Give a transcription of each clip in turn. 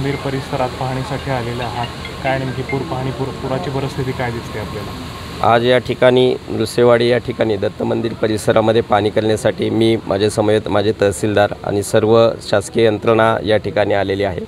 मंदिर परिसरात पाहणीसाठी आलेले आहात। काय नेमकी पुराची परिस्थिती काय दिसते आपल्याला? आज या ठिकाणी नृसिंहवाडी या ठिकाणी दत्त मंदिर परिसरामध्ये पाहणी करण्यासाठी मी माझ्यासमवेत माझे तहसीलदार आणि सर्व शासकीय यंत्रणा या ठिकाणी आलेली आहे।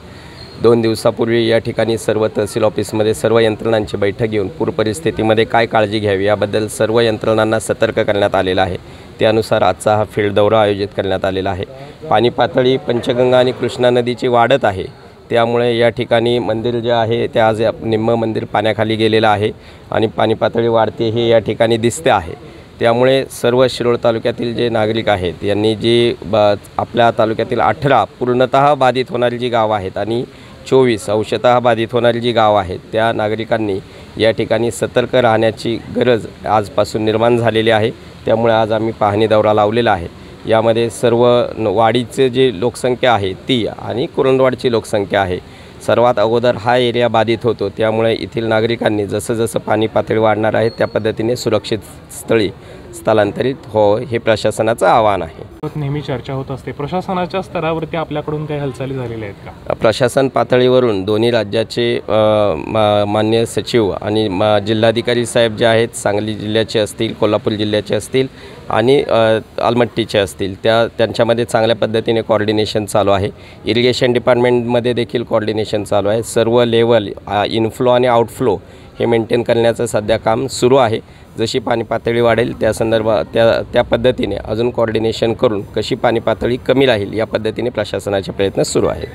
2 दिवसापूर्वी या ठिकाणी सर्व तहसील ऑफिसमध्ये सर्व यंत्रणांची बैठक घेऊन पूर परिस्थितीमध्ये काय काळजी घ्यावी याबद्दल सर्व यंत्रणांना सतर्क करण्यात आलेला आहे। त्यानुसार आजचा हा फील्ड दौरा आयोजित करण्यात आलेला आहे। पाणी पातळी पंचगंगा आणि कृष्णा नदीची वाढत आहे, त्यामुळे या ठिकाणी मंदिर जे आहे ते आज निम्म मंदिर पाण्याखाली गेलेलं आहे आणि पाणी पातळी वाढते हे या ठिकाणी दिसते आहे। त्यामुळे सर्व शिरोळ तालुक्यातील जे नागरिक आहेत यांनी जी आपल्या तालुक्यातील 18 पूर्णतः बाधित होणारी जी गावं आहेत आणि 24 अंशतः बाधित होणारी जी गावं आहेत त्या नागरिकांनी या ठिकाणी सतर्क राहण्याची गरज आजपासून निर्माण झालेली आहे। त्यामुळे आज आम्ही पाहणी दौरा लावलेला आहे। यामध्ये सर्व वाडीचे जे लोकसंख्या आहे ती आणि कुरुंदवाडची लोकसंख्या आहे। सर्वात अगोदर हा एरिया बाधित होतो, त्यामुळे येथील नागरिकांनी जसं जसं पाणी पातळी वाढणार आहे त्या पद्धतीने सुरक्षित स्थळी स्थलांतरित हो हे प्रशासनाचं आव्हान आहे। नेहमी चर्चा होत असते, प्रशासनाच्या स्तरावरती आपल्याकडून काही हालचाली झालेल्या आहेत का? प्रशासन पातळीवरून दोन्ही राज्याचे मान्य सचिव आणि जिल्हाधिकारी साहेब जे आहेत, सांगली जिल्ह्याचे असतील, कोल्हापूर जिल्ह्याचे असतील आणि आलमट्टीचे असतील, त्यांच्यामध्ये चांगल्या पद्धतीने कोऑर्डिनेशन चालू आहे। इरिगेशन डिपार्टमेंटमध्ये देखील कोऑर्डिनेशन चालू आहे। सर्व लेवल इनफ्लो आणि आउटफ्लो हे मेंटेन करण्याचं सध्या काम सुरू आहे। जशी पाणी पातळी वाढेल त्या संदर्भात त्या पद्धतीने अजून कोऑर्डिनेशन करून कशी पाणी पातळी कमी राहील या पद्धतीने प्रशासनाचे प्रयत्न सुरू आहेत।